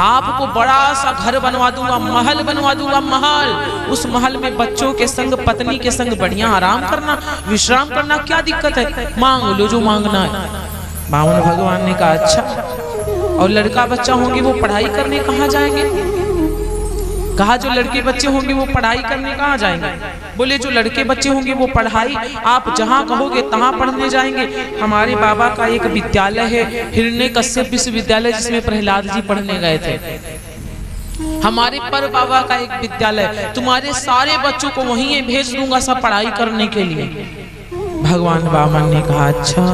आपको बड़ा सा घर बनवा दूंगा, महल बनवा दूंगा, महल। उस महल में बच्चों के संग, पत्नी के संग बढ़िया आराम करना, विश्राम करना, क्या दिक्कत है, मांग लो जो मांगना है। बामन भगवान ने कहा अच्छा, और लड़का बच्चा होंगे वो पढ़ाई करने कहाँ जाएंगे? कहा जो लड़के बच्चे होंगे वो पढ़ाई करने कहाँ जाएंगे? बोले जो लड़के बच्चे होंगे वो पढ़ाई आप जहाँ कहोगे तहाँ पढ़ने जाएंगे। हमारे बाबा का एक विद्यालय है, हिरण्यकश्यप विश्वविद्यालय, जिसमें प्रहलाद जी पढ़ने गए थे। हमारे पर बाबा का एक विद्यालय, तुम्हारे सारे बच्चों को वहीं भेज दूंगा सब पढ़ाई करने के लिए। भगवान वामन ने कहा अच्छा,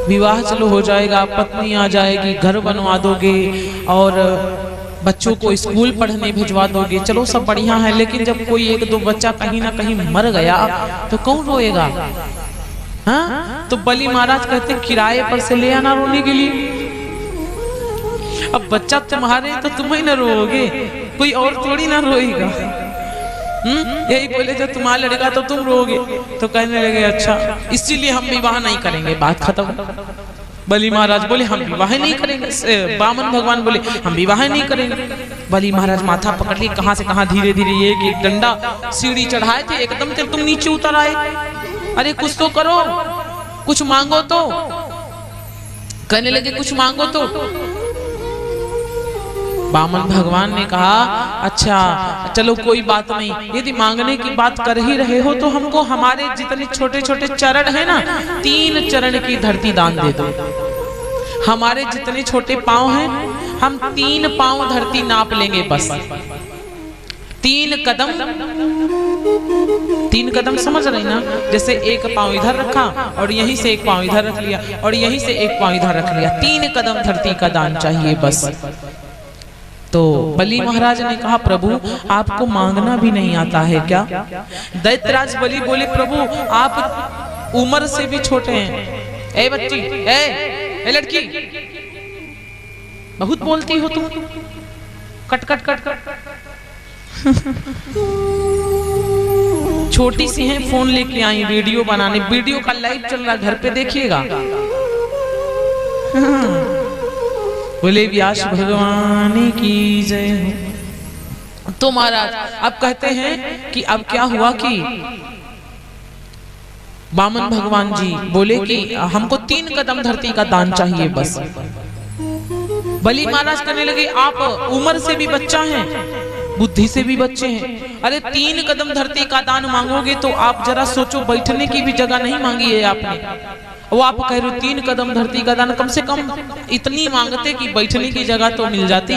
विवाह चलो हो जाएगा, पत्नी आ जाएगी, घर बनवा दोगे और बच्चों को स्कूल पढ़ने भिजवा दोगे, चलो सब बढ़िया है। लेकिन जब कोई एक दो बच्चा कहीं ना कहीं मर गया तो कौन रोएगा? हाँ, तो बलि महाराज कहते किराए पर से ले आना रोने के लिए। अब बच्चा तुम्हारे तो तुम ही ना रोओगे, कोई और थोड़ी ना रोएगा। यही बोले जो तुम्हारा लड़का तो तुम रोओगे। तो कहने लगे अच्छा, इसीलिए हम विवाह नहीं करेंगे, बात खत्म। बलि महाराज बोले हम विवाह नहीं करेंगे। वामन भगवान बोले हम विवाह नहीं करेंगे। बलि महाराज माथा पकड़ लिए, कहां से कहां धीरे धीरे एक डंडा सीढ़ी चढ़ाए थे, एकदम से तुम नीचे उतर आए। अरे कुछ तो करो, कुछ मांगो तो। कहने लगे कुछ मांगो तो। वामन भगवान ने कहा अच्छा चलो कोई बात नहीं, यदि मांगने की बात कर ही रहे हो तो हमको हमारे जितने छोटे छोटे चरण है ना, 3 चरण की धरती दान दे दो। हमारे जितने छोटे पांव हैं, हम 3 पांव धरती नाप लेंगे बस। 3 कदम, 3 कदम समझ रहे ना? जैसे एक पांव इधर रखा और यहीं से एक पांव इधर रख लिया और यहीं से एक पांव इधर रख लिया, 3 कदम धरती का दान चाहिए बस। तो बलि महाराज ने कहा प्रभु आपको मांगना भी नहीं आता है क्या? दैत्यराज बलि बोले प्रभु आप उम्र से भी छोटे हैं। ए बच्ची, ए लड़की, बहुत बोलती हो तुम, कट कट कट कट। छोटी सी है, फोन लेके आई वीडियो बनाने, वीडियो का लाइव चल रहा, घर पे देखिएगा। बोले व्यास भगवान की जय। तो महाराज अब कहते हैं कि अब क्या हुआ कि वामन भगवान जी बोले कि हमको 3 कदम धरती का दान चाहिए बस। बलि महाराज कहने लगे आप उम्र से भी बच्चा हैं, बुद्धि से भी बच्चे हैं, अरे 3 कदम धरती का दान मांगोगे तो आप जरा सोचो, बैठने की भी जगह नहीं मांगी है आपने, वो आप कह रहे हो 3 कदम धरती का दान, कम से कम इतनी मांगते कि बैठने की जगह तो मिल जाती।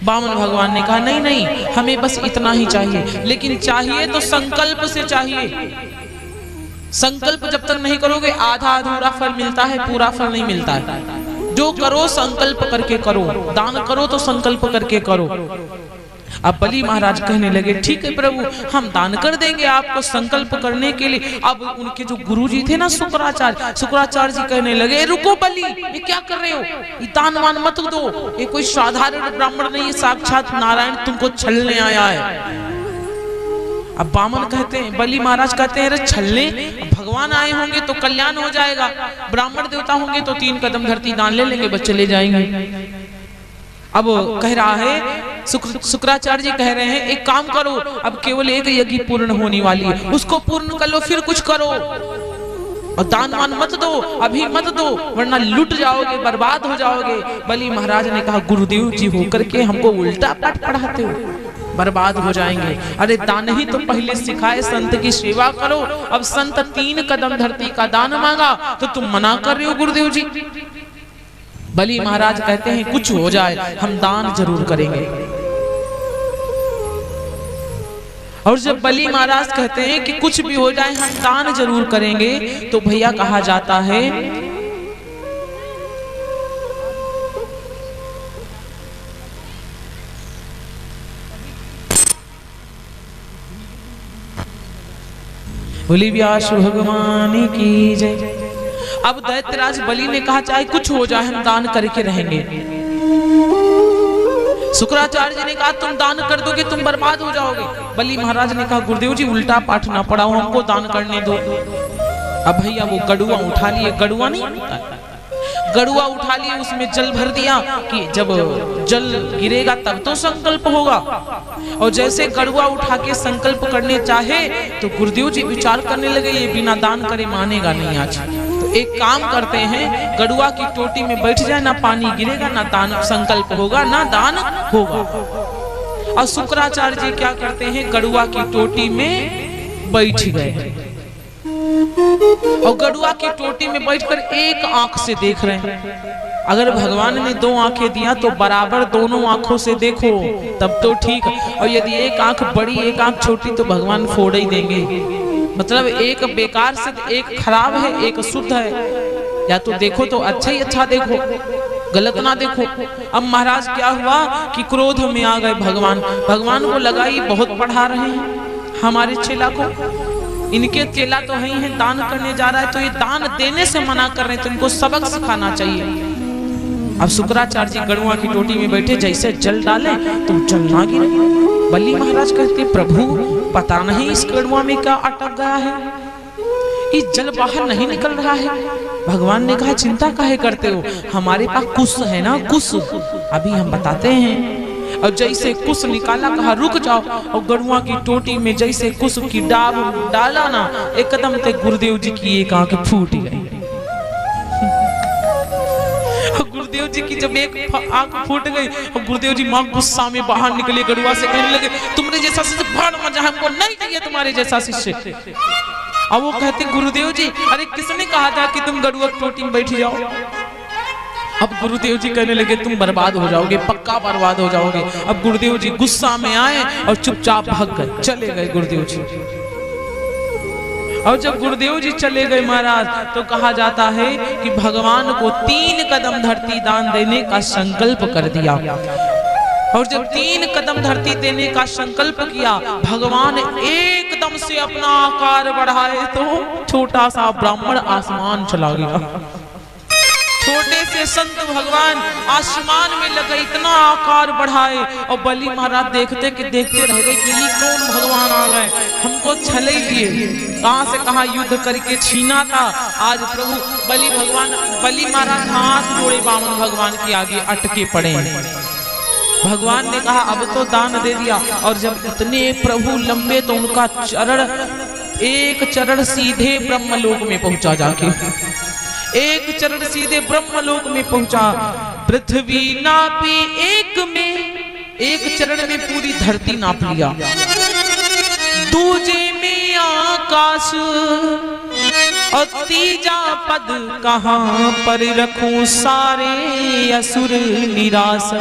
वामन भगवान ने कहा नहीं नहीं, हमें बस इतना ही चाहिए, लेकिन चाहिए तो संकल्प से चाहिए। संकल्प जब तक नहीं करोगे आधा अधूरा फल मिलता है, पूरा फल नहीं मिलता है। जो करो संकल्प करके करो, दान करो तो संकल्प करके करो। अब बलि महाराज कहने लगे ठीक है प्रभु हम दान कर देंगे आपको संकल्प करने के लिए। अब उनके जो गुरुजी थे ना शुक्राचार्य जी कहने लगे रुको बलि, ये क्या कर रहे हो, ये दान वान मत दो, ये कोई साधारण ब्राह्मण नहीं, ये साक्षात नारायण तुमको छलने आया है। अब वामन कहते हैं, बलि महाराज कहते हैं अरे छलने, भगवान आए होंगे तो कल्याण हो जाएगा, ब्राह्मण देवता होंगे तो 3 कदम धरती दान ले लेंगे, बस चले जाएंगे। अब कह रहा है शुक्राचार्य जी कह रहे हैं एक काम करो, अब केवल एक यज्ञ पूर्ण होने वाली है, उसको पूर्ण कर लो फिर कुछ करो, और दान वान मत दो, अभी मत दो वरना लुट जाओगे, बर्बाद हो जाओगे। बलि महाराज ने कहा गुरुदेव जी होकर के हमको उल्टा पाठ पढ़ाते हो, बर्बाद हो जाएंगे। अरे दान ही तो पहले सिखाए, संत की सेवा करो। अब संत 3 कदम धरती का दान मांगा तो तुम मना कर रहे हो गुरुदेव जी। बलि महाराज कहते हैं कुछ हो जाए हम दान जरूर करेंगे। और जब बलि महाराज कहते हैं कि कुछ भी हो जाए हम दान जरूर करेंगे, तो भैया कहा जाता है बोली व्यास भगवान की जय। अब दैत्यराज बलि ने कहा चाहे कुछ हो जाए हम दान करके रहेंगे। शुक्राचार्य जी ने कहा तुम दान कर दोगे तुम बर्बाद हो जाओगे। बलि महाराज ने कहा गुरुदेव जी उल्टा पाठ ना पढ़ाओ, हमको दान करने दो। अब भैया वो गड़ुआ उठा लिए, गड़ुआ नहीं गड़ुआ उठा लिए, उसमें जल भर दिया कि जब जल गिरेगा तब तो संकल्प होगा। और जैसे गड़ुआ उठा के संकल्प करने चाहे तो गुरुदेव जी विचार करने लगे ये बिना दान करे मानेगा नहीं आज। तो एक काम करते हैं, गड़ुआ की टोटी में बैठ जाए, ना पानी गिरेगा ना दान संकल्प होगा ना दान होगा। और शुक्राचार्य जी क्या करते हैं, गड़ुआ की टोटी में बैठ गए और गड़ुआ की टोटी में बैठकर एक आंख से देख रहे हैं। अगर भगवान ने 2 आंखें दिया तो बराबर दोनों आंखों से देखो तब तो ठीक, और यदि एक आंख बड़ी एक आंख छोटी तो भगवान फोड़ ही देंगे। मतलब एक बेकार से एक खराब है एक शुद्ध है, या तो देखो तो अच्छा ही अच्छा देखो, गलत ना देखो। अब महाराज क्या हुआ कि क्रोध में आ गए भगवान को लगा ये बहुत पढ़ा रहे हैं हमारे चेला को, इनके चेला तो है ही है, दान करने जा रहा है तो ये दान देने से मना कर रहे हैं, तो इनको सबक सिखाना चाहिए। अब शुक्राचार्य जी गड़ुआ की टोटी में बैठे, जैसे जल डाले तो जल ना गिरे। बलि महाराज कहते प्रभु पता नहीं इस गड़ुआ में क्या अटक गया है, इस जल बाहर नहीं निकल रहा है। भगवान ने कहा चिंता काहे करते हो, हमारे पास कुश है ना, कुश अभी हम बताते हैं। और जैसे कुश निकाला कहा रुक जाओ, और गड़ुआ की टोटी में जैसे कुश की डाब डाला ना, एकदम से गुरुदेव जी की एक आंख फूट गई। गुरुदेव जी की जब एक आंख फूट गई, और गुरुदेव जी मां गुस्सा में बाहर निकले, गड़ुआ से कहने लगे तुम्हारे जैसा शिष्य भाड़ मजा, हमको नहीं चाहिए तुम्हारे जैसा शिष्य। अब वो कहते गुरुदेव जी अरे किसने कहा था कि तुम गड़ुआ की टोटी में बैठ जाओ। अब गुरुदेव जी कहने लगे तुम बर्बाद हो जाओगे, पक्का बर्बाद हो जाओगे। अब गुरुदेव जी गुस्सा में आए और चुपचाप भाग गए, चले गए गुरुदेव जी। और जब गुरुदेव जी चले गए महाराज, तो कहा जाता है कि भगवान को 3 कदम धरती दान देने का संकल्प कर दिया। और जब 3 कदम धरती देने का संकल्प किया, भगवान एकदम से अपना आकार बढ़ाए तो छोटा सा ब्राह्मण आसमान चला गया। छोटे से संत भगवान आसमान में लगे, इतना आकार बढ़ाए, और बलि महाराज देखते कि देखते रह गए कि ये कौन भगवान आ गए, हमको छले लिए, कहां से कहां युद्ध करके छीना था। आज प्रभु बलि महाराज हाथ जोड़े बामन भगवान के आगे अटके पड़े। भगवान ने कहा अब तो दान दे दिया। और जब इतने प्रभु लंबे तो उनका एक चरण सीधे ब्रह्मलोक में पहुंचा, जाके एक चरण सीधे ब्रह्मलोक में पहुंचा। पृथ्वी नापी एक चरण में पूरी धरती नाप लिया, दूजे में आकाश, और तीजा पद कहां पर रखूं सारे असुर निराश।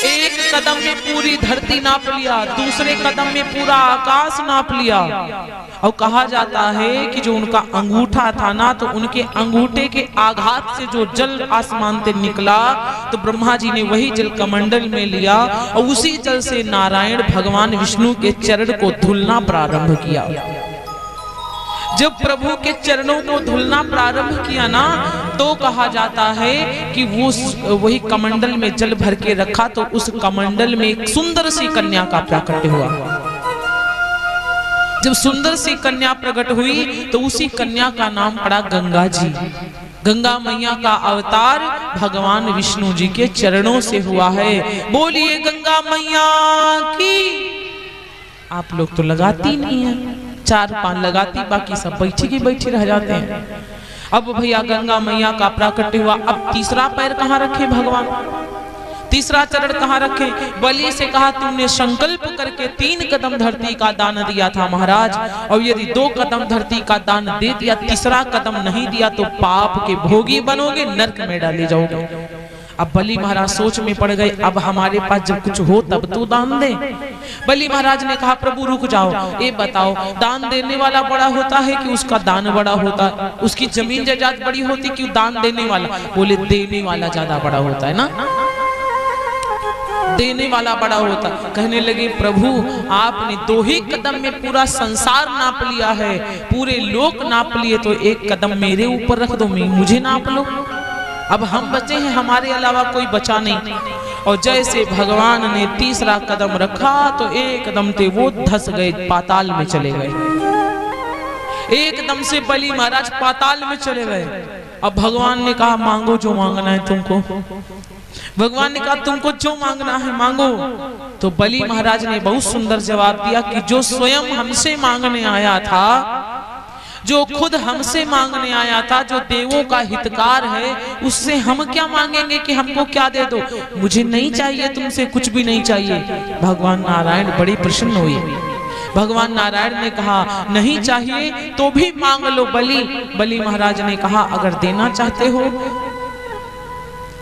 एक कदम में पूरी धरती नाप लिया, दूसरे कदम में पूरा आकाश नाप लिया। और कहा जाता है कि जो उनका अंगूठा था ना, तो उनके अंगूठे के आघात से जो जल आसमान से निकला, तो ब्रह्मा जी ने वही जल कमंडल में लिया, और उसी जल से नारायण भगवान विष्णु के चरण को धुलना प्रारंभ किया। जब प्रभु के चरणों को धुलना प्रारंभ किया ना, तो कहा जाता है कि वो वही कमंडल में जल भर के रखा, तो उस कमंडल में एक सुंदर सी कन्या का प्राकट्य हुआ। जब सुंदर सी कन्या प्रकट हुई तो उसी कन्या का नाम पड़ा गंगा जी। गंगा मैया का अवतार भगवान विष्णु जी के चरणों से हुआ है। बोलिए गंगा मैया की। आप लोग तो लगाती नहीं है, 4-5 लगाती, बाकी सब बैठी की बैठी रह जाते हैं। अब भैया गंगा मैया का प्राकट्य हुआ। अब तीसरा पैर कहाँ रखे भगवान, तीसरा चरण कहाँ रखे? बलि से कहा तुमने संकल्प करके 3 कदम धरती का दान दिया था महाराज, और यदि 2 कदम धरती का दान दे दिया, तीसरा कदम नहीं दिया तो पाप के भोगी बनोगे, नरक में डाले जाओगे। अब बलि महाराज सोच में पड़ गए, अब हमारे पास जब कुछ हो तब तो दान दे। बलि महाराज ने कहा प्रभु रुक जाओ, ये बताओ दान देने वाला बड़ा होता है कि उसका दान बड़ा होता है? उसकी जमीन जायदाद बड़ी होती कि दान देने वाला? बोले देने वाला ज्यादा बड़ा होता है ना, देने वाला बड़ा होता। कहने लगे प्रभु आपने 2 ही कदम में पूरा संसार नाप लिया है, पूरे लोक नाप लिए, तो 1 कदम मेरे ऊपर रख दो, मुझे नाप लो। अब हम बचे हैं, हमारे अलावा कोई बचा नहीं। और जैसे भगवान ने तीसरा कदम रखा तो एकदम से वो धस गए, पाताल में चले गए। एकदम से बलि महाराज पाताल में चले गए। अब भगवान ने कहा मांगो जो मांगना है तुमको। भगवान ने कहा तुमको जो मांगना है मांगो। तो बलि महाराज ने बहुत सुंदर जवाब दिया कि जो स्वयं हमसे मांगने आया था, जो खुद हमसे मांगने आया था, जो देवों का हितकार है, उससे हम क्या मांगेंगे कि हमको क्या दे दो। मुझे नहीं चाहिए तुमसे, कुछ भी नहीं चाहिए। भगवान नारायण बड़ी प्रसन्न हुई। भगवान नारायण ने कहा नहीं चाहिए तो भी मांग लो बलि। बलि महाराज ने कहा अगर देना चाहते हो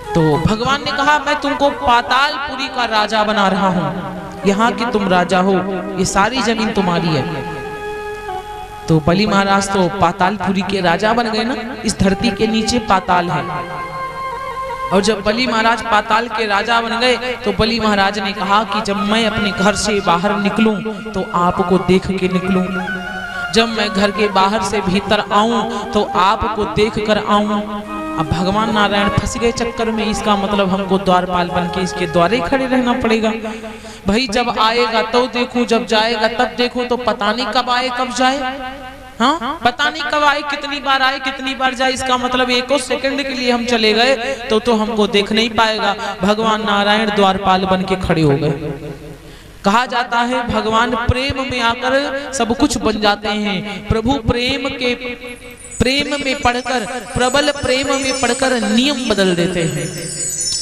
तो भगवान ने कहा मैं तुमको पातालपुरी का राजा बना रहा हूं, यहाँ की तुम राजा हो, ये सारी जमीन तुम्हारी है। तो बलि महाराज तो पातालपुरी के राजा बन गए ना, इस धरती के नीचे पाताल है। और जब बलि महाराज पाताल के राजा बन गए तो बलि महाराज ने कहा कि जब मैं अपने घर से बाहर निकलूं तो आपको देख के निकलूं, जब मैं घर के बाहर से भीतर आऊं तो आपको देख कर आऊं। अब भगवान नारायण फंस गए चक्कर में, इसका मतलब हमको द्वारपाल बन के इसके द्वारे खड़े रहना पड़ेगा। भाई जब आएगा तो देखूं, जब जाएगा तब देखूं, तो पता नहीं कब आए कब जाए। हाँ, पता नहीं कब आए, कितनी बार आए कितनी बार जाए, इसका मतलब एको सेकंड के लिए हम चले गए तो हमको देख नहीं पाएगा। भगवान नारायण द्वारपाल बन के खड़े हो गए। कहा जाता है भगवान प्रेम में आकर सब कुछ बन जाते हैं। प्रभु प्रेम में पढ़कर, प्रबल प्रेम में पढ़कर नियम बदल देते हैं।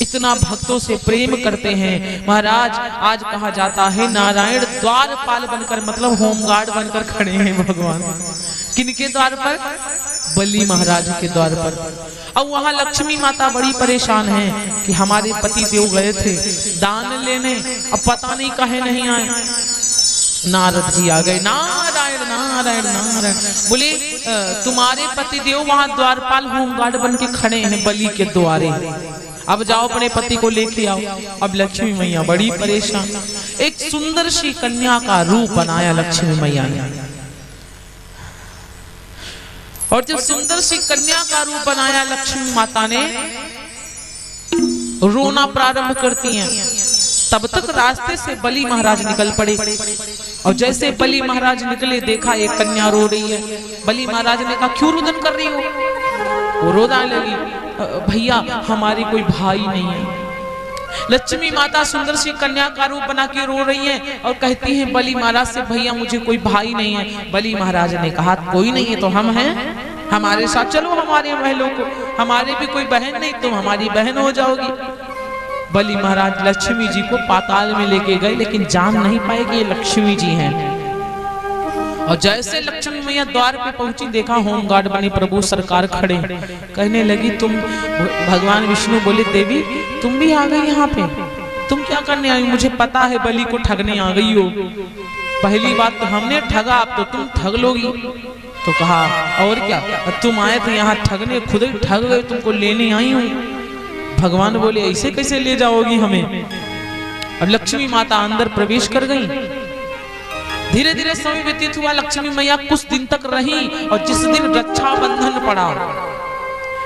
इतना भक्तों से प्रेम करते हैं महाराज। आज कहा जाता है नारायण द्वारपाल बनकर, मतलब होमगार्ड बनकर खड़े हैं भगवान। किनके द्वार पर? बलि महाराज के द्वार पर। अब वहां लक्ष्मी माता बड़ी परेशान है कि हमारे पति देव गए थे दान लेने, अब पता नहीं कहे नहीं आए। नारद जी आ गए, नारायण नारायण नारायण। बोले तुम्हारे पति देव वहां द्वारपाल होमगार्ड बन के खड़े हैं बलि के द्वारे, अब जाओ अपने पति को लेके आओ। अब लक्ष्मी मैया बड़ी परेशान, एक सुंदर सी कन्या का रूप बनाया लक्ष्मी मैया ने। और जब सुंदर सी कन्या का रूप बनाया लक्ष्मी माता ने, रोना प्रारंभ करती हैं। तब तक रास्ते से बलि महाराज निकल पड़े और जैसे बलि महाराज निकले देखा एक कन्या रो रही है। बलि महाराज ने कहा क्यों रुदन कर रही हो? वो रोने लगी, भैया हमारी कोई भाई नहीं है। लक्ष्मी माता सुंदर सी कन्या का रूप बना के रो रही है और कहती है बलि महाराज से भैया मुझे कोई भाई नहीं है। बलि महाराज ने कहा कोई नहीं है तो हम हैं, हमारे साथ चलो हमारे महलों को, हमारे भी कोई बहन नहीं, तुम हमारी बहन हो जाओगी। बलि महाराज लक्ष्मी जी को पाताल में लेके गए लेकिन जान नहीं पाए कि ये लक्ष्मी जी हैं। और जैसे लक्ष्मी मैया द्वार पे पहुंची देखा होमगार्ड बने प्रभु सरकार खड़े, कहने लगी तुम, भगवान विष्णु बोले देवी तुम भी आ गई यहाँ पे, तुम क्या करने आई? मुझे पता है बलि को ठगने आ गई हो। पहली बात तो हमने ठगा, अब तो तुम ठग लोगी। तो कहा और क्या, तुम आए थे यहाँ ठगने, खुद ही ठग गए, तुमको लेने आई हूँ। भगवान बोले ऐसे कैसे ले जाओगी हमें? अब लक्ष्मी माता अंदर प्रवेश कर गई। धीरे धीरे समय व्यतीत हुआ, लक्ष्मी मैया कुछ दिन तक रही और जिस दिन रक्षाबंधन पड़ा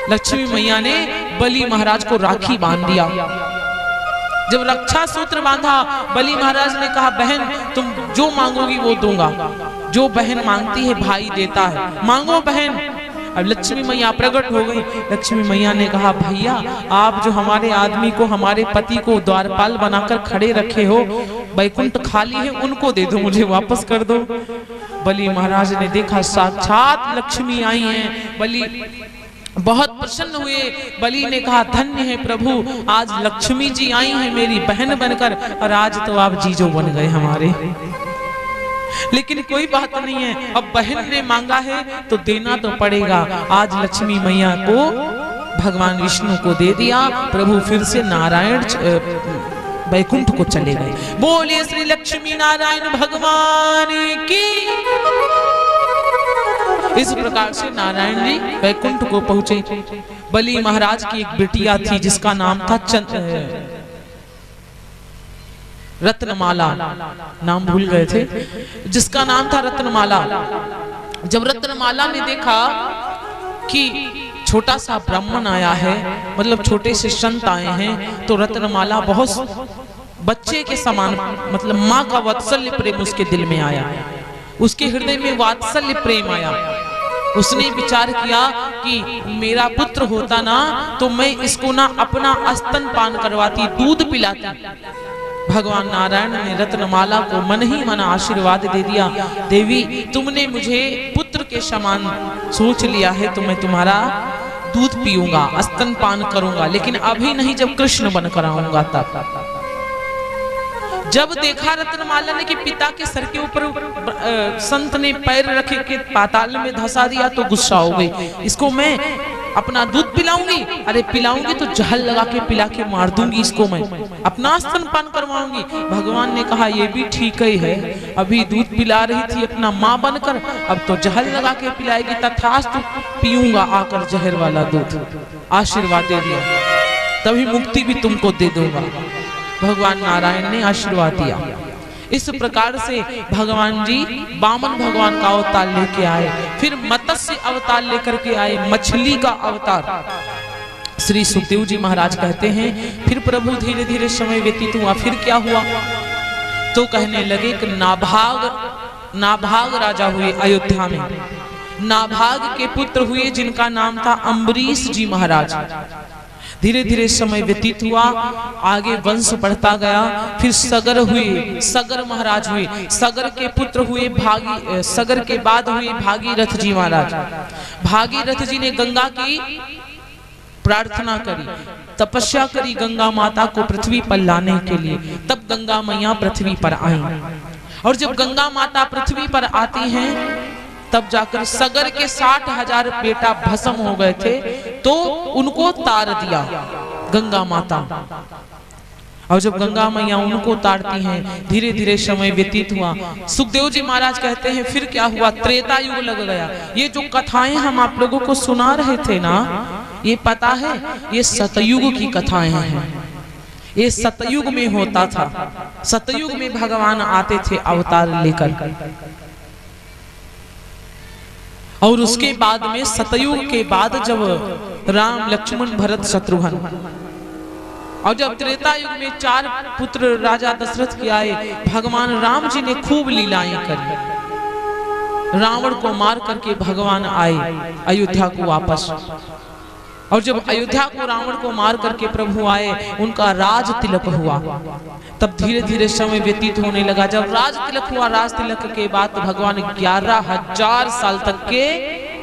लक्ष्मी मैया ने बलि महाराज को राखी बांध दिया। जब रक्षा सूत्र बांधा बलि महाराज ने कहा बहन तुम जो मांगोगी वो दूंगा, जो बहन मांगती है भाई देता है, मांगो बहन। अब लक्ष्मी मैया प्रकट हो गई। लक्ष्मी मैया ने कहा भैया आप जो हमारे आदमी को, हमारे पति को द्वारपाल बनाकर खड़े रखे हो, बैकुंठ खाली है उनको दे दो, मुझे वापस कर दो। बलि महाराज ने देखा साक्षात लक्ष्मी आई हैं। बलि बहुत प्रसन्न हुए। बलि ने कहा धन्य है प्रभु, आज लक्ष्मी जी आई हैं मेरी बहन बनकर और आज तो आप जीजो बन गए हमारे। लेकिन कोई बात नहीं है, अब बहन ने मांगा है तो देना तो पड़ेगा। आज लक्ष्मी मैया को भगवान विष्णु को दे दिया। प्रभु फिर से नारायण बैकुंठ को चले गए। बोलिए श्री लक्ष्मी नारायण भगवान की। इस प्रकार से नारायण जी बैकुंठ को पहुंचे। बलि महाराज की एक बिटिया थी जिसका नाम था रत्नमाला, नाम भूल गए थे, जिसका नाम था रत्नमाला। जब रत्नमाला ने देखा कि छोटा सा ब्राह्मण आया है, मतलब छोटे से संत आए हैं, तो रत्नमाला बहुत बच्चे के समान, मतलब माँ का वात्सल्य प्रेम उसके दिल में आया, उसके हृदय में वात्सल्य प्रेम आया। उसने विचार किया कि मेरा पुत्र होता ना तो मैं इसको ना अपना स्तनपान करवाती, दूध पिलाती। भगवान नारायण ने रत्नमाला को मन ही मन आशीर्वाद दे दिया, देवी तुमने मुझे पुत्र के समान सोच लिया है तो मैं तुम्हारा दूध पीऊंगा, स्तनपान करूंगा, लेकिन अभी नहीं, जब कृष्ण बनकर आऊंगा तब। जब देखा रत्नमाला ने कि पिता के सर के ऊपर संत ने पैर रखे के पाताल में धंसा दिया तो गुस्सा हो गई, इसको मैं अपना दूध पिलाऊंगी, अरे पिलाऊंगी तो जहर लगा के पिला के मार दूंगी इसको, मैं अपना स्तनपान करवाऊंगी। भगवान ने कहा ये भी ठीक ही है, अभी दूध पिला रही थी अपना माँ बनकर, अब तो जहर लगा के पिलाएगी, तथास्तु पीऊंगा आकर जहर वाला दूध। आशीर्वाद दे दिया, तभी मुक्ति भी तुमको दे दूंगा। भगवान नारायण ने आशीर्वाद दिया। इस प्रकार से भगवान जी वामन भगवान का अवतार लेके आए, फिर मत्स्य अवतार लेकर के आए, मछली का अवतार। श्री सुखदेव जी महाराज कहते हैं फिर प्रभु धीरे धीरे समय व्यतीत हुआ, फिर क्या हुआ तो कहने लगे कि नाभाग राजा हुए अयोध्या में। नाभाग के पुत्र हुए जिनका नाम था अम्बरीश जी महाराज। धीरे धीरे समय व्यतीत हुआ, आगे वंश बढ़ता गया, फिर सगर हुए, सगर महाराज हुए, सगर के पुत्र हुए सगर के बाद हुए भागीरथ जी महाराज। भागीरथ जी ने गंगा की प्रार्थना करी, तपस्या करी गंगा माता को पृथ्वी पर लाने के लिए, तब गंगा मैया पृथ्वी पर आई। और जब गंगा माता पृथ्वी पर आती हैं तब जाकर सगर के 60,000 बेटा भस्म हो गए थे तो उनको तार दिया गंगा माता। और जब गंगा मैया उनको तारती हैं, धीरे धीरे समय व्यतीत हुआ। सुखदेव जी महाराज कहते हैं फिर क्या हुआ, त्रेता युग लग गया। ये जो कथाएं हम आप लोगों को सुना रहे थे ना, ये पता है ये सतयुग की कथाएं हैं। ये सतयुग में होता था, सतयुग में भगवान आते थे अवतार लेकर। और उसके बाद में सतयुग के बाद जब राम लक्ष्मण भरत शत्रुघ्न, और जब त्रेता युग में 4 पुत्र राजा दशरथ के आए, भगवान राम जी ने खूब लीलाएं करी। रावण को मार करके भगवान आए अयोध्या को वापस। और जब अयोध्या को रावण को मार करके प्रभु आए, उनका राज तिलक हुआ। तब धीरे धीरे समय व्यतीत होने लगा। जब राज तिलक हुआ, राज तिलक के बाद भगवान 11,000 साल तक के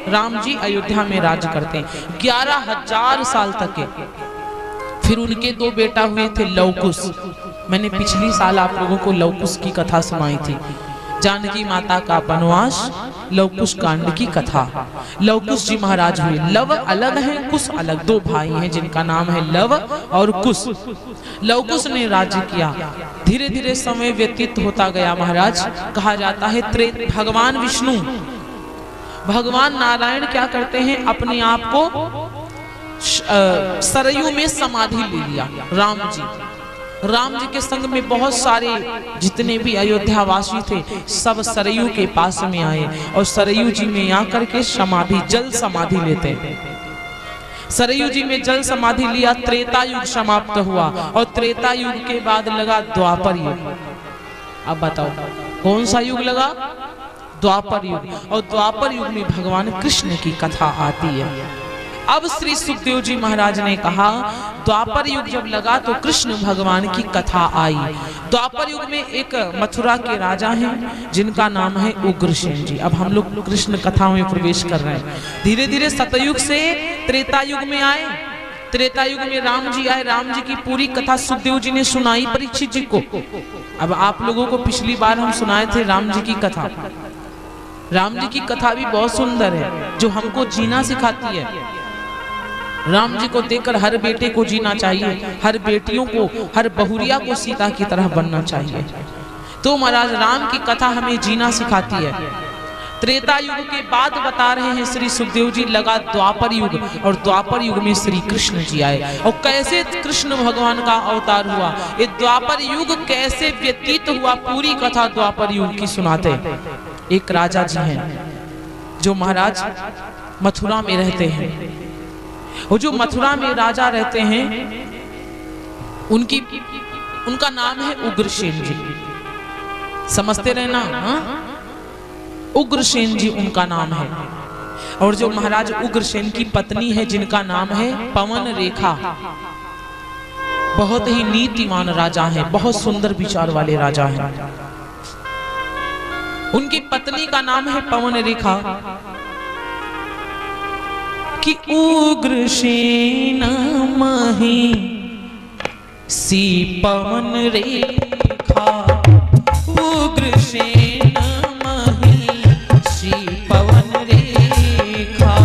राम जी अयोध्या में राज करते हैं, 11,000 साल तक के। फिर उनके 2 बेटा हुए थे लवकुश। मैंने पिछली साल आप लोगों को लवकुश की कथा सुनाई थी, जानकी माता का वनवास, लवकुश कांड की कथा। लवकुश जी महाराज हुए। लव अलग है, कुश अलग, 2 भाई हैं जिनका नाम है लव और कुश। लवकुश ने राज्य किया। धीरे धीरे समय व्यतीत होता गया महाराज। कहा जाता है भगवान विष्णु, भगवान नारायण क्या करते हैं, अपने आप को सरयू में समाधि ले लिया। राम जी के संग में बहुत सारे जितने भी अयोध्या वासी थे सब सरयू के पास में आए और सरयू जी में आकर के समाधि, जल समाधि लेते हैं। सरयू जी में जल समाधि लिया। त्रेता युग समाप्त हुआ और त्रेता युग के बाद लगा द्वापर युग। अब बताओ कौन सा युग लगा, द्वापर युग। और द्वापर युग में भगवान कृष्ण की कथा आती है। अब श्री सुखदेव जी महाराज ने कहा द्वापर युग जब लगा तो कृष्ण भगवान की कथा आई। द्वापर युग में एक मथुरा के राजा हैं जिनका नाम है उग्रसेन जी। अब हम लोग कृष्ण कथा में प्रवेश कर रहे हैं। धीरे धीरे सतयुग से त्रेता युग में आए। त्रेता युग में राम जी आए। राम जी की पूरी कथा सुखदेव जी ने सुनाई परीक्षित जी को। अब आप लोगों को पिछली बार हम सुनाए थे राम जी की कथा। राम जी की कथा भी बहुत सुंदर है जो हमको जीना सिखाती है। राम जी को देखकर हर बेटे को जीना चाहिए, हर बेटियों को, हर बहुरिया को सीता की तरह बनना चाहिए। तो महाराज राम की कथा हमें जीना सिखाती है। त्रेता युग के बाद बता रहे हैं श्री सुखदेव जी लगा द्वापर युग और द्वापर युग में श्री कृष्ण जी आए। और कैसे कृष्ण भगवान का अवतार हुआ, ये द्वापर युग कैसे व्यतीत हुआ, पूरी कथा द्वापर युग की सुनाते। एक राजा जी हैं जो महाराज मथुरा में रहते हैं। वो जो मथुरा में राजा रहते हैं उनका नाम है उग्रसेन जी। समझते रहना, उग्रसेन जी उनका नाम है। और जो महाराज उग्रसेन की पत्नी है जिनका नाम है पवन रेखा, बहुत ही नीतिमान राजा हैं, बहुत सुंदर विचार वाले राजा हैं। उनकी पत्नी का नाम है पवन रेखा कि उग्रसेन मही सी पवन रेखा, उग्रसेन मही सी पवन रेखा।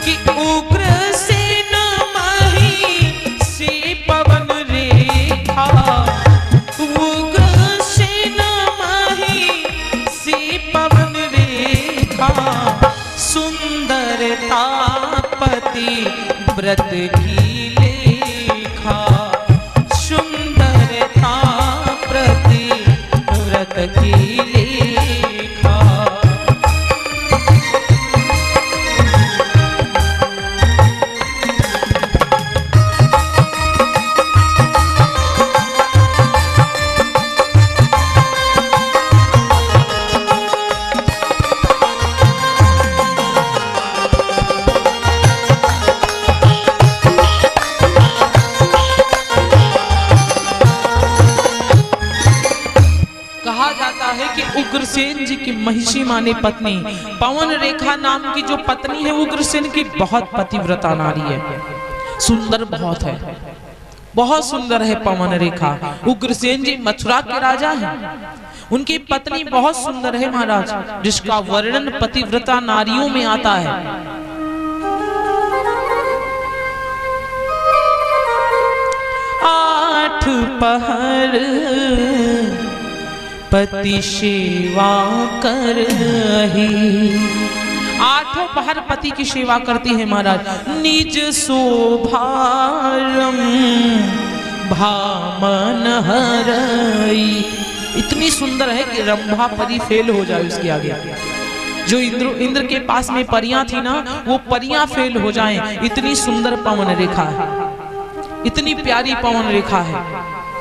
कि उग्रसेन मही सी पवन रेखा, उग्रसेन मही सी पवन रेखा। सुंदरता पति व्रत की लेखा, सुंदरता प्रति व्रत की लेखा। उग्रसेन जी की महिषी माने पत्नी पवन रेखा नाम की जो पत्नी है उग्रसेन की, बहुत पतिव्रता नारी है, सुंदर बहुत है, बहुत सुंदर है पवन रेखा। उग्रसेन जी मथुरा के राजा हैं, उनकी पत्नी बहुत सुंदर है महाराज, जिसका वर्णन पतिव्रता नारियों में आता है। आठ पहर पति सेवा कर रही, आठों पहर पति की सेवा करती है महाराज। निज शोभारम भामन हरई, इतनी सुंदर है कि रंभा परी फेल हो जाए उसके आगे। जो इंद्र के पास में परियां थी ना, वो परियां फेल हो जाएं, इतनी सुंदर पवन रेखा है, इतनी प्यारी पवन रेखा है।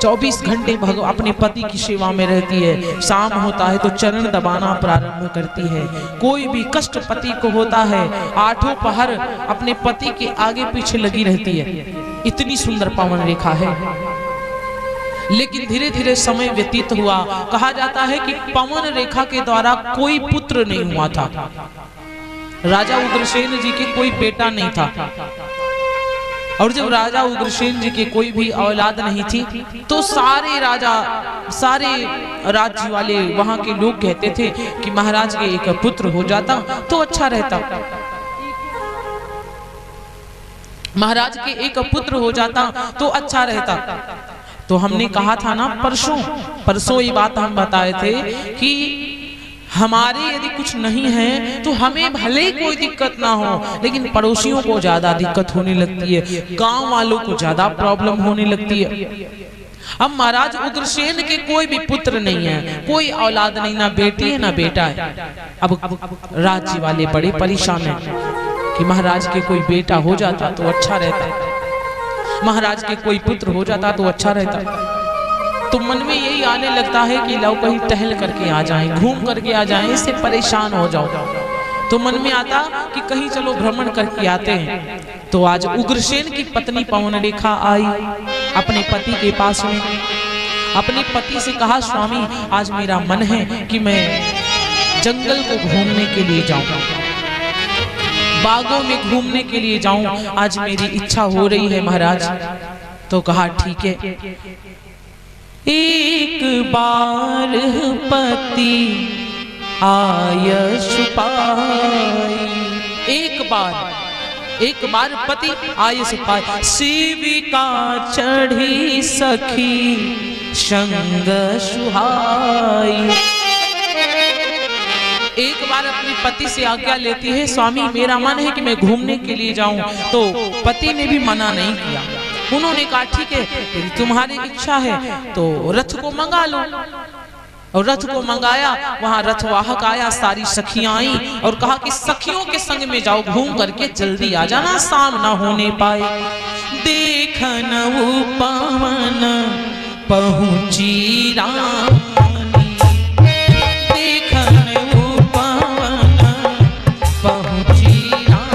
24 घंटे अपने पति की सेवा में रहती है। शाम होता है तो चरण दबाना प्रारंभ करती है। कोई भी कष्ट पति को होता है, आठों पहर अपने पति के आगे पीछे लगी रहती है। इतनी सुंदर पवन रेखा है। लेकिन धीरे धीरे समय व्यतीत हुआ। कहा जाता है कि पवन रेखा के द्वारा कोई पुत्र नहीं हुआ था। राजा उग्रसेन जी के कोई बेटा नहीं था। और जब राजा उग्रसेन जी के कोई भी औलाद नहीं थी, तो सारे राजा, सारे राज्य वाले वहां के लोग कहते थे कि महाराज के एक पुत्र हो जाता तो अच्छा रहता, महाराज के एक पुत्र हो जाता तो अच्छा रहता। तो हमने कहा था ना परसों ये बात हम बताए थे कि हमारे यदि कुछ नहीं है तो हमें भले ही कोई दिक्कत ना हो, लेकिन पड़ोसियों को ज्यादा दिक्कत होने लगती है, गांव वालों को ज्यादा प्रॉब्लम होने लगती है। अब महाराज उग्रसेन के कोई भी पुत्र नहीं है, कोई औलाद नहीं, ना बेटी है ना बेटा है। अब राज्य वाले बड़े परेशान हैं कि महाराज के कोई बेटा हो जाता तो अच्छा रहता, महाराज के कोई पुत्र हो जाता तो अच्छा रहता। तो मन में यही आने लगता है कि लो कहीं टहल करके आ जाएं, घूम करके आ जाएं, इससे परेशान हो जाओ। तो मन में आता कि कहीं चलो भ्रमण करके आते हैं। तो आज उग्रसेन की पत्नी पवन रेखा आई अपने पति के पास में, अपने पति से कहा स्वामी आज मेरा मन है कि मैं जंगल को घूमने के लिए जाऊं, बागों में घूमने के लिए जाऊं, आज मेरी इच्छा हो रही है महाराज। तो कहा ठीक है। एक बार पति आयस पाई, एक बार पति आयस पाई, शिविका चढ़ी सखी संग सुहाई। एक बार अपने पति से आज्ञा लेती है, स्वामी मेरा मन है कि मैं घूमने के लिए जाऊं। तो पति ने भी मना नहीं किया, उन्होंने कहा ठीक है यदि तुम्हारी इच्छा है तो रथ को मंगा लो। और रथ को मंगाया, वहां रथवाहक आया, सारी सखियां आई और कहा कि सखियों के संग में जाओ, घूम करके जल्दी आ जाना, शाम ना होने पाए। देखन वो पवन पहुंची रानी देखन उपवन पहुंची रानी।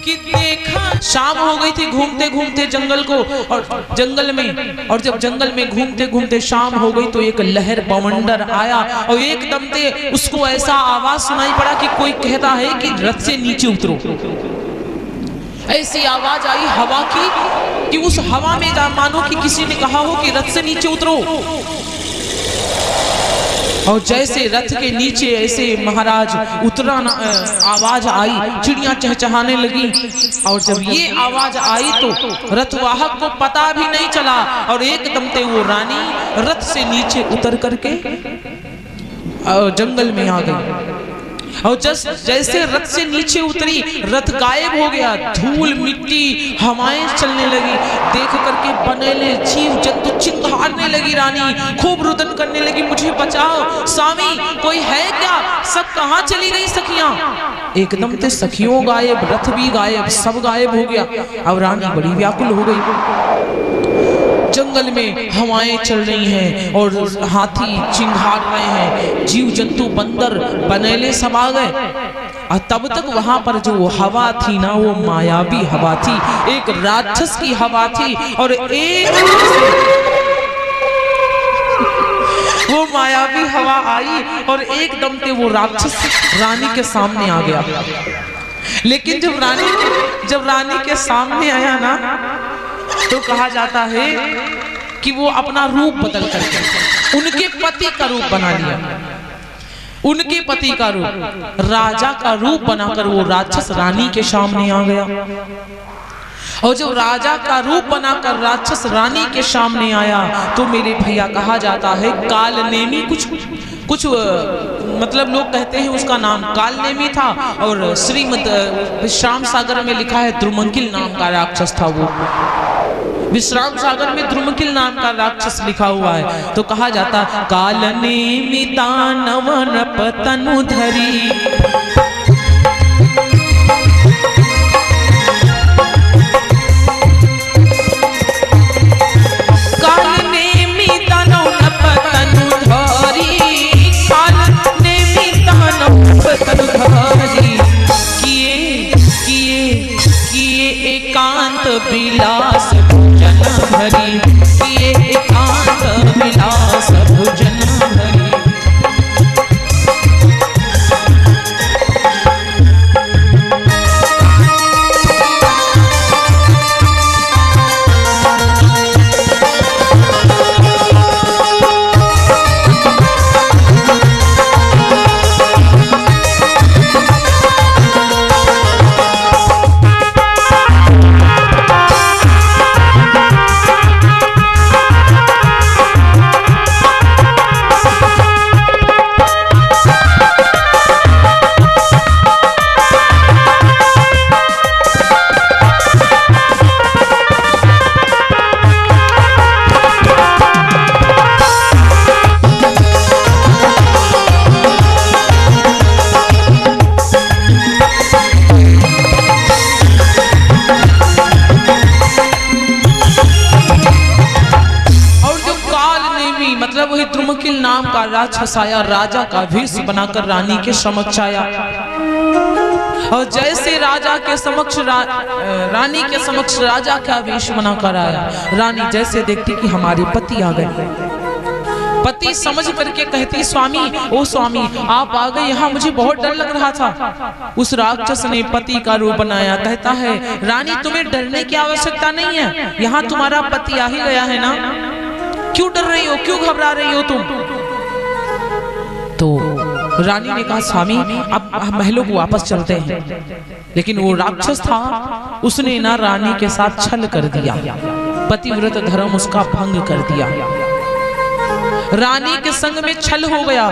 कि देखा शाम हो गई थी घूमते घूमते जंगल को और जंगल में, और जब जंगल में घूमते घूमते शाम हो गई तो एक लहर बवंडर आया और एकदम से उसको ऐसा आवाज सुनाई पड़ा कि कोई कहता है कि रथ से नीचे उतरो। ऐसी आवाज आई हवा की कि उस हवा में मानो कि किसी ने कहा हो कि रथ से नीचे उतरो। और जैसे रथ के नीचे ऐसे महाराज उतरा आवाज आई, चिड़ियां चहचहाने लगी। और जब ये आवाज आई तो रथवाहक को पता भी नहीं चला और एकदम से वो रानी रथ से नीचे उतर करके जंगल में आ गई। और जैसे रथ से नीचे उतरी रथ गायब हो गया, धूल मिट्टी हवाएं चलने लगी। देख करके बनेले जीव जंतु चिल्लाने लगी रानी, खूब रुदन करने लगी, मुझे बचाओ स्वामी, कोई है क्या, सब कहाँ चली गई सखियां। एकदम से सखियों गायब, रथ भी गायब, सब गायब हो गया। अब रानी बड़ी व्याकुल हो गई। जंगल में हवाएं चल रही हैं और हाथी चिंघाड़ रहे हैं, जीव जंतु बंदर बनेले सब आ गए। और तब तक वहां पर जो हवा थी ना वो मायावी हवा थी, एक राक्षस की हवा थी। और एक वो मायावी हवा आई और एकदम से वो राक्षस रानी के सामने आ गया। लेकिन जब रानी के सामने आया ना तो कहा जाता है कि वो अपना रूप बदल करके उनके पति का रूप बना लिया। उनके पति का रूप, राजा का रूप बनाकर वो राक्षस रानी के सामने आ गया। और जब राजा का रूप बनाकर राक्षस रानी के सामने आया तो मेरे भैया कहा जाता है कालनेमी, कुछ मतलब लोग कहते हैं उसका नाम कालनेमी था। और श्रीमद विश्राम सागर में लिखा है द्रुमंकिल नाम का राक्षस था। वो विश्राम सागर में द्रुमकिल नाम का राक्षस लिखा हुआ है। तो कहा जाता कालनेमी दानव नपतनु धरी, कालनेमी दानव नपतनु धरी, कालनेमी दानव नपतनु धरी, किए एकांत विलास भरी, किए एकांत विलास भुजन भरी। नाम का राक्षस आया, राजा का वेश बनाकर रानी के समक्ष आया। और जैसे राजा के समक्ष रानी के समक्ष राजा का वेश बनाकर आया, रानी जैसे देखती कि हमारे पति आ गए, पति समझ करके कहती स्वामी, ओ स्वामी आप आ गए, यहाँ मुझे बहुत डर लग रहा था। उस राक्षस ने पति का रूप बनाया, कहता है रानी तुम्हें डरने की आवश्यकता नहीं है, यहाँ तुम्हारा पति आ ही गया है ना, क्यों डर रही हो, क्यों घबरा रही हो तुम। तो रानी ने कहा स्वामी अब महलों को वापस चलते हैं। लेकिन वो राक्षस था, उसने ना रानी के साथ छल कर दिया, पतिव्रत धर्म उसका भंग कर दिया, रानी के संग में छल हो गया।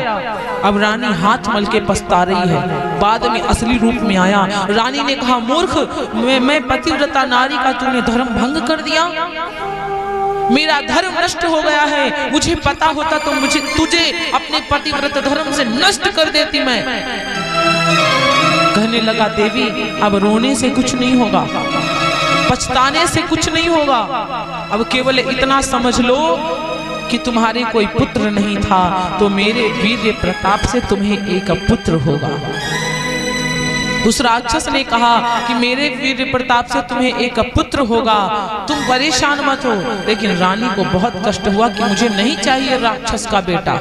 अब रानी हाथ मल के पछता रही है। बाद में असली रूप में आया, रानी ने कहा मूर्ख, मैं पतिव्रता नारी का तूने धर्म भंग कर दिया, मेरा धर्म नष्ट हो गया है, मुझे पता होता तो मुझे तुझे अपने पतिव्रत धर्म से नष्ट कर देती मैं। कहने लगा देवी अब रोने से कुछ नहीं होगा, पछताने से कुछ नहीं होगा, अब केवल इतना समझ लो कि तुम्हारे कोई पुत्र नहीं था तो मेरे वीर्य प्रताप से तुम्हें एक पुत्र होगा। उस राक्षस ने कहा कि मेरे वीर प्रताप से तुम्हें एक पुत्र होगा, तुम परेशान मत हो। लेकिन रानी को बहुत कष्ट हुआ कि मुझे नहीं चाहिए राक्षस का बेटा,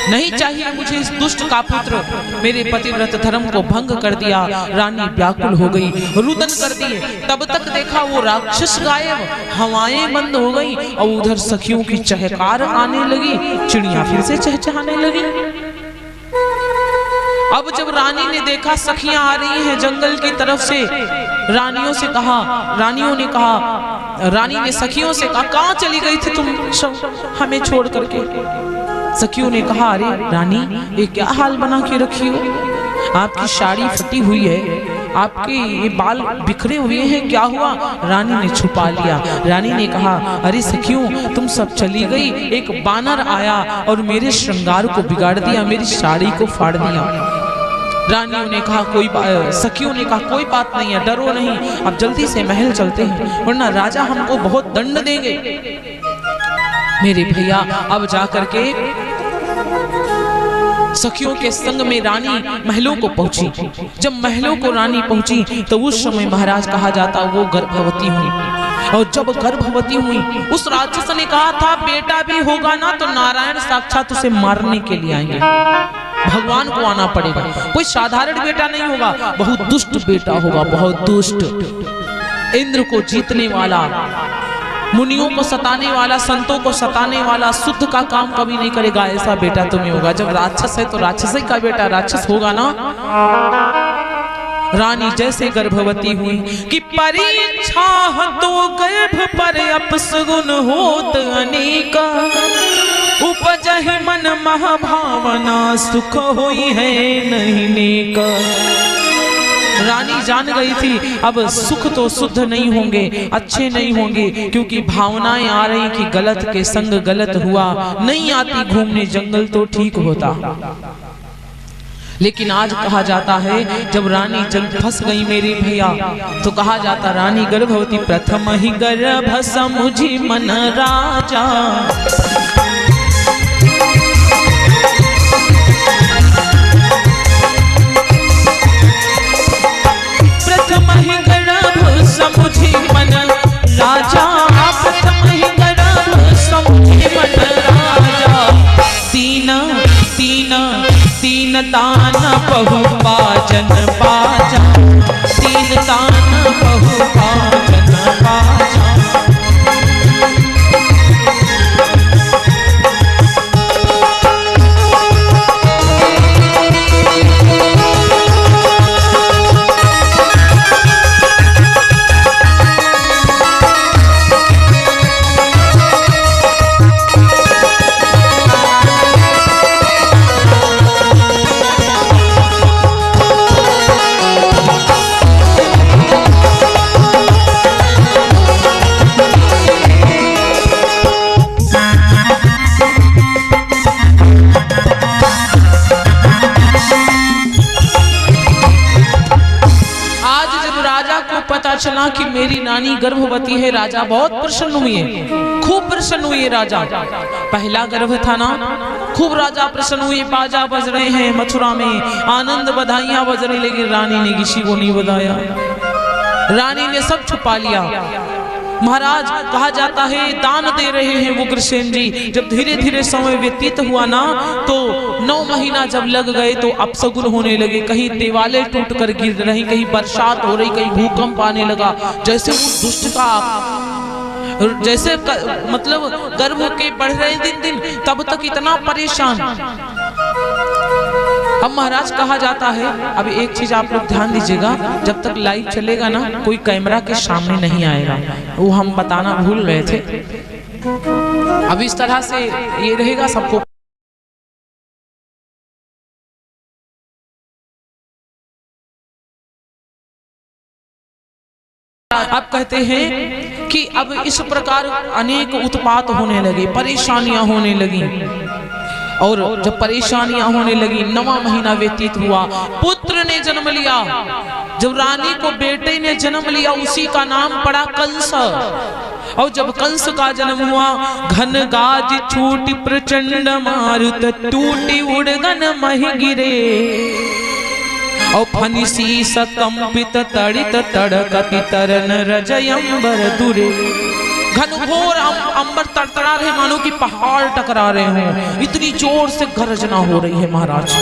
नहीं चाहिए मुझे इस दुष्ट का पुत्र, मेरे पतिव्रत धर्म को भंग कर दिया। रानी व्याकुल हो गई, रुदन कर दिए। तब तक देखा वो राक्षस गायब, हवाएं बंद हो गई और उधर सखियों की चहकार आने लगी, चिड़िया फिर से चहचहाने लगी। अब जब रानी ने देखा सखियां आ रही हैं जंगल की तरफ से, रानियों ने कहा, रानी ने सखियों से कहा कहां चली गई थी तुम सब हमें छोड़ करके। सखियों ने कहा अरे रानी ये क्या हाल बना के रखी हो, आपकी साड़ी फटी हुई है, आपके ये बाल बिखरे हुए हैं, क्या हुआ? रानी ने छुपा लिया। रानी ने कहा अरे सखियों तुम सब चली गई, एक बानर आया और मेरे श्रृंगार को बिगाड़ दिया, मेरी साड़ी को फाड़ दिया। रानियों ने कहा सखियों ने कहा कोई बात नहीं है, डरो नहीं, अब जल्दी से महल चलते हैं वरना राजा हमको बहुत दंड देंगे। मेरे भैया अब जाकर के सखियों के संग में रानी महलों को पहुंची। जब महलों को रानी पहुंची तो उस समय महाराज कहा जाता वो गर्भवती हुई, और जब गर्भवती हुई उस राक्षस ने कहा था बेटा भी होगा ना तो नारायण साक्षात उसे मारने के लिए आएंगे, भगवान को आना पड़ेगा, कोई साधारण बेटा नहीं होगा, बहुत दुष्ट बेटा होगा, बहुत दुष्ट, इंद्र को जीतने वाला, मुनियों को सताने वाला, संतों को सताने वाला, शुद्ध का काम कभी नहीं करेगा, ऐसा बेटा तुम्हें होगा। जब राक्षस है तो राक्षस का बेटा राक्षस होगा ना। रानी जैसे गर्भवती हुई कि परीक्षा तो गर्भ पर अपसगुन होत अनेका, उपजहि मन महाभावना सुख होई है नहीं नेका। रानी जान गई थी अब सुख तो शुद्ध नहीं होंगे, अच्छे नहीं होंगे, क्योंकि भावनाएं आ रही कि गलत के संग गलत हुआ, नहीं आती घूमने जंगल तो ठीक होता। लेकिन आज कहा जाता है जब रानी जब फंस गई मेरी भैया तो कहा जाता रानी गर्भवती प्रथम ही गर्भ समुझी मन राजा, प्रथम ही गर्भ समुझी मन राजा, प्रथम ही गर्भ समुझी मन राजा, तीन तीन तीन तान बहु पाजन पाजा, तीन तान बहु पाजन पाजा। पता चला कि मेरी नानी गर्भवती है, राजा बहुत प्रसन्न हुए, खूब प्रसन्न हुए राजा। पहला गर्भ था ना, खूब राजा प्रसन्न हुए, बाजा बज रहे हैं मथुरा में, आनंद बधाइयां बज रही, लेकिन रानी ने किसी को नहीं बताया, रानी ने सब छुपा लिया। महाराज कहा जाता है दान दे रहे हैं वो उग्रसेन जी। जब धीरे धीरे समय व्यतीत हुआ ना तो 9 महीना जब लग गए तो अपशगुन होने लगे, कहीं दीवारें टूट कर गिर रही, कहीं बरसात हो रही, कहीं भूकंप आने लगा, जैसे उस दुष्ट का जैसे मतलब गर्भ के बढ़ रहे दिन दिन, तब तक इतना परेशान। अब महाराज कहा जाता है, अब एक चीज आप लोग ध्यान दीजिएगा, जब तक लाइव चलेगा ना कोई कैमरा के सामने नहीं आएगा, वो हम बताना भूल गए थे। अब इस तरह से ये रहेगा सबको। आप कहते हैं कि अब इस प्रकार अनेक उत्पात होने लगे, परेशानियां होने लगी। और जब परेशानियां होने लगी, 9वां महीना व्यतीत हुआ, पुत्र ने जन्म लिया। जब रानी को बेटे ने जन्म लिया, उसी का नाम पड़ा कंस। और जब कंस का जन्म हुआ, घन गाज छूटी प्रचंड मारुत, टूटी उड़गन मह गिरे। और फनिसी सकंपित तड़ित तड़कति तरन रजयंबर दुरे। घनघोर अंबर तड़तड़ा रहे, मानो कि पहाड़ टकरा रहे हैं, इतनी जोर से गर्जना हो रही है महाराज।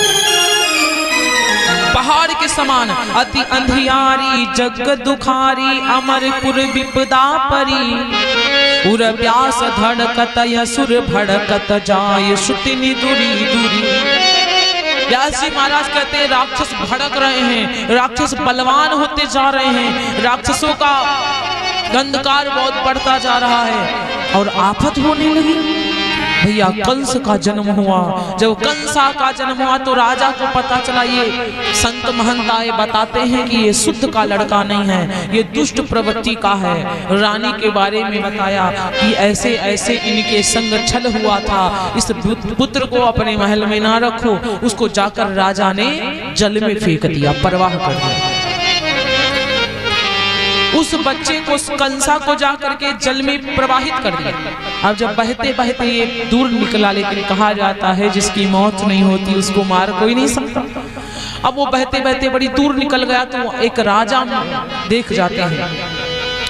पहाड़ के समान अति अंधियारी, जग दुखारी, अमरपुर विपदा परी। उर व्यास धड़कत असुर भड़कत जाय, श्रुतिनि दूरी दूरी। व्यास जी महाराज कहते हैं राक्षस भड़क रहे हैं, राक्षस बलवान होते जा रहे हैं, राक्षसों का गंधकार बहुत बढ़ता जा रहा है और आफत होने लगी। भैया कंस का जन्म हुआ। जब कंसा का जन्म हुआ तो राजा को पता चला, ये संत महंत आए बताते हैं कि ये शुद्ध का लड़का नहीं है, ये दुष्ट प्रवृत्ति का है। रानी के बारे में बताया कि ऐसे ऐसे इनके संग छल हुआ था, इस पुत्र को अपने महल में ना रखो। उसको जाकर राजा ने जल में फेंक दिया, परवाह कर दिया। उस बच्चे को, कंसा को जाकर के जल में प्रवाहित कर दिया। अब जब बहते बहते ये दूर निकला, लेकिन कहा जाता है जिसकी मौत नहीं होती उसको मार कोई नहीं सकता। अब वो बहते बहते बड़ी दूर निकल गया तो एक राजा देख जाते हैं,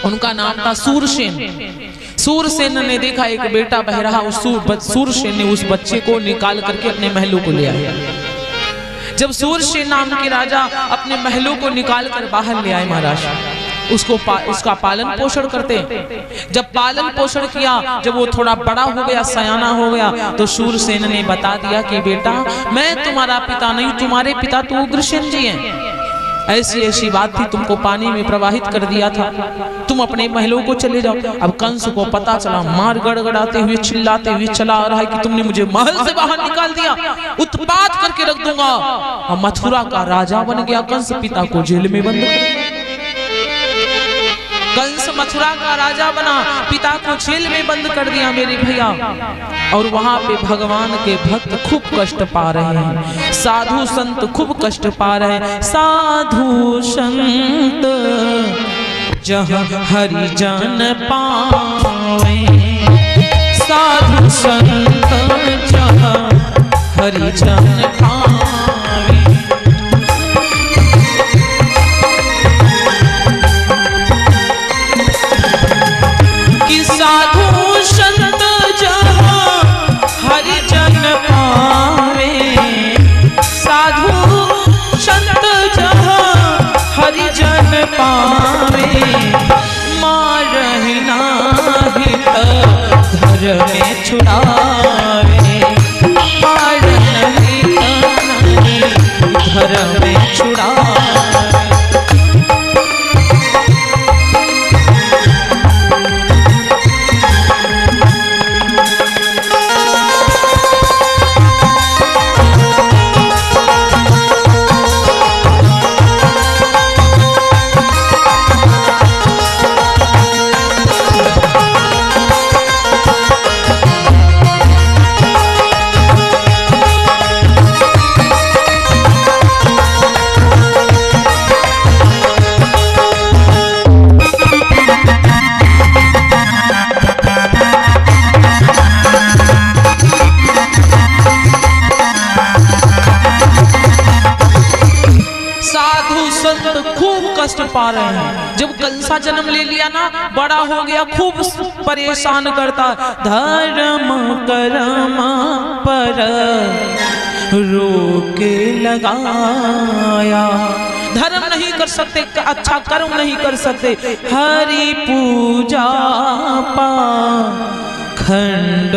उनका नाम था सूरसेन। सूरसेन ने देखा एक बेटा बह रहा, उस सूरसेन ने उस बच्चे को निकाल करके अपने महलों को ले आया। जब सूरसेन नाम के राजा अपने महलों को निकाल कर बाहर ले आए महाराज, उसका पालन पोषण करते। जब पालन पोषण किया, जब वो थोड़ा बड़ा हो गया, सयाना हो गया, तो शूरसेन ने बता दिया कि बेटा मैं तुम्हारा पिता नहीं, तुम्हारे पिता तो उग्रसेन जी हैं। ऐसी ऐसी बात थी, तुमको पानी में प्रवाहित कर दिया था, तुम अपने महलों को चले जाओ। अब कंस को पता चला, मार गड़गड़ाते हुए चिल्लाते हुए चला आ रहा है कि तुमने मुझे महल से बाहर निकाल दिया, उत्पात करके रख दूंगा। और मथुरा का राजा बन गया कंस, पिता को जेल में बंद कर दिया। कंस मथुरा का राजा बना, पिता को जेल में बंद कर दिया मेरे भैया। और वहां पे भगवान के भक्त खूब कष्ट पा रहे हैं, साधु संत खूब कष्ट पा रहे हैं। साधु संत जहाँ हरि जन पावे, साधु संत जहाँ हरि जन पावे। साधु संत जहाँ हरि जन पावे, साधु संत जहाँ हरि जन पावे। मारहि नाहि धर में छुड़ावे, मारहि नाहि धर में छुड़ावे। पा रहे हैं। जब कंसा जन्म ले लिया ना, बड़ा हो गया, खूब परेशान करता। धर्म कर्म पर रोके लगाया, धर्म नहीं कर सकते, अच्छा कर्म नहीं कर सकते, हरि पूजा पाखंड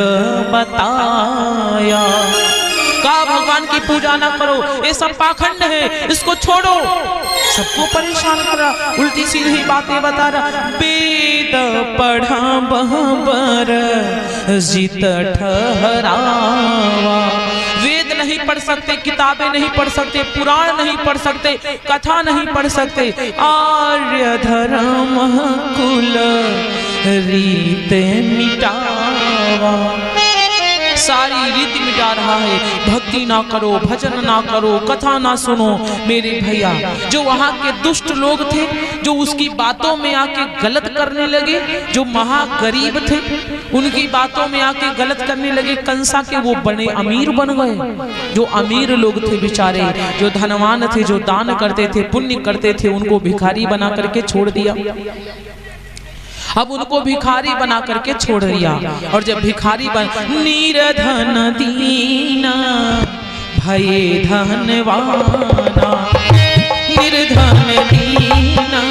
बताया। कहा भगवान की पूजा ना करो, ये सब पाखंड है, इसको छोड़ो। सबको परेशान कर रहा, उल्टी सीधी बातें बता रहा। वेद पढ़ा बहबर जित ठहरावा, वेद नहीं पढ़ सकते, किताबें नहीं पढ़ सकते, पुराण नहीं पढ़ सकते, कथा नहीं पढ़ सकते। आर्य धर्म कुल रीत मिटावा, सारी रीति मिटा रहा है। भक्ति ना करो, भजन ना करो, कथा ना सुनो। मेरे भैया, जो वहाँ के दुष्ट लोग थे, जो उसकी बातों में आके गलत करने लगे, जो महागरीब थे उनकी बातों में आके गलत करने लगे, कंसा के वो बड़े अमीर बन गए। जो अमीर लोग थे बेचारे, जो धनवान थे, जो दान करते थे, पुण्य करते थे, उनको भिखारी बना करके छोड़ दिया। अब उनको भिखारी बना करके छोड़ दिया। और जब भिखारी बन, निर्धन दीना भये धनवाना, निर्धन दीना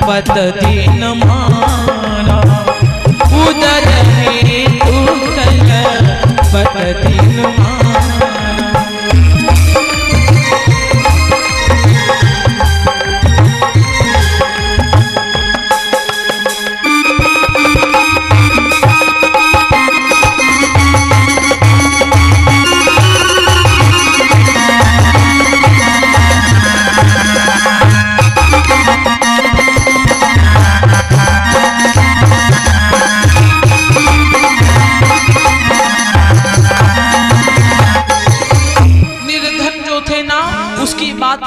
पत दीन माना, उदर है तू कल पत दीन माना।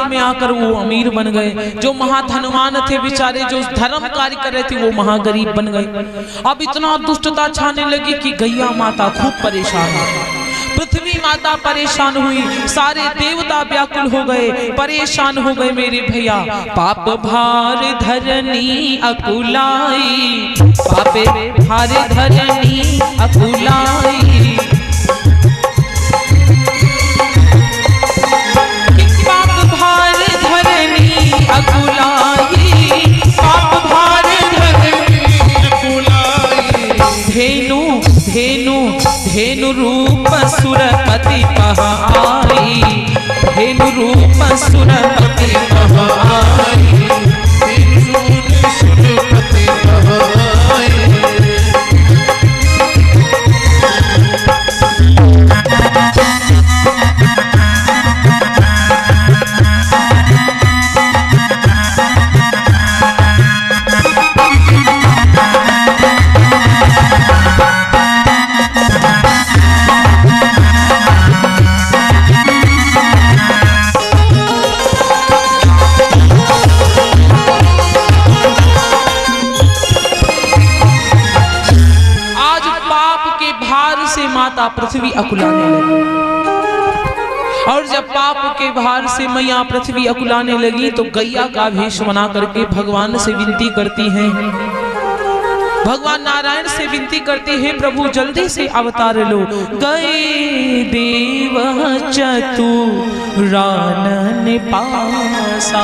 में आकर वो अमीर बन गए। जो महाधनवान थे बेचारे, जो धर्म कार्य कर रहे थे, वो महागरीब बन गए। अब इतना दुष्टता छाने लगी कि गैया माता खूब परेशान हुई, पृथ्वी माता परेशान हुई, सारे देवता व्याकुल हो गए, परेशान हो गए। मेरे भैया, पाप भार धरनी अकुलाई, पापे भार धरनी अकुलाई, पाप भार धरनी अकुलाई। धेनु धेनु धेनु रूप सुरपति पहाई, धेनु रूप सुरपति पहाई, सुरपति पहाई। माता पृथ्वी अकुलाने लगी। और जब पाप के भार से मैया पृथ्वी अकुलाने लगी तो गैया का भेष बना करके भगवान से विनती करती हैं, भगवान नारायण से विनती करते हैं, प्रभु जल्दी से अवतार लो। गए देव चतुरानन पासा,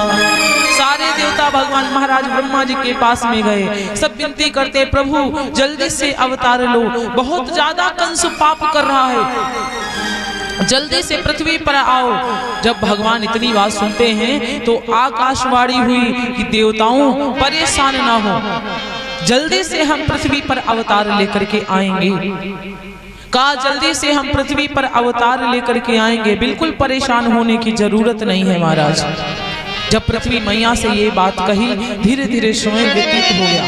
सारे देवता भगवान महाराज ब्रह्मा जी के पास में गए, सब विनती करते, प्रभु जल्दी से अवतार लो, बहुत ज्यादा कंस पाप कर रहा है, जल्दी से पृथ्वी पर आओ। जब भगवान इतनी बात सुनते हैं तो आकाशवाणी हुई कि देवताओं परेशान ना हो, जल्दी से हम पृथ्वी पर अवतार लेकर के आएंगे। कहा जल्दी से हम पृथ्वी पर अवतार लेकर के आएंगे, बिल्कुल परेशान होने की जरूरत नहीं है महाराज। जब पृथ्वी मैया से ये बात कही, धीरे धीरे समय व्यतीत हो गया।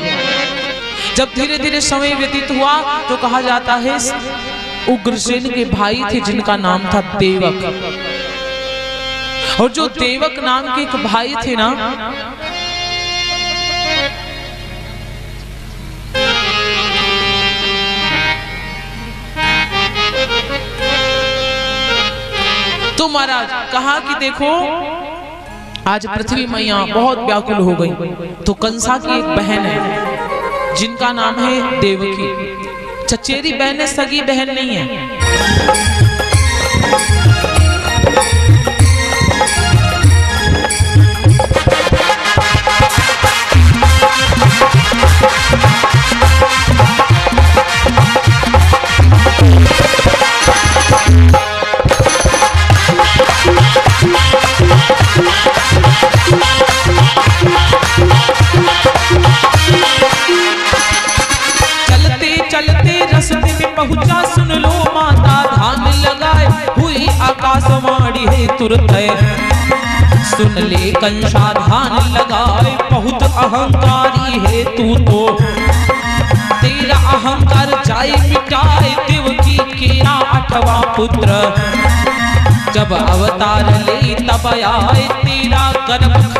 जब धीरे धीरे समय व्यतीत हुआ तो कहा जाता है उग्रसेन के भाई थे जिनका नाम था देवक, और जो देवक नाम के एक भाई थे ना, तो महाराज कहा कि देखो आज पृथ्वी मैया बहुत व्याकुल हो गई, तो कंसा की एक बहन है जिनका नाम है देवकी, चचेरी बहन है, सगी बहन नहीं है। बच्चा सुन लो माता ध्यान लगाए, हुई आकाशवाणी है तुरंत सुन ले कंसा ध्यान लगाए, बहुत अहंकारी है तू तो, तेरा अहंकार जाए मिटाए, देवकी के 8वां पुत्र जब अवतार ले तब आए, तेरा गर्भ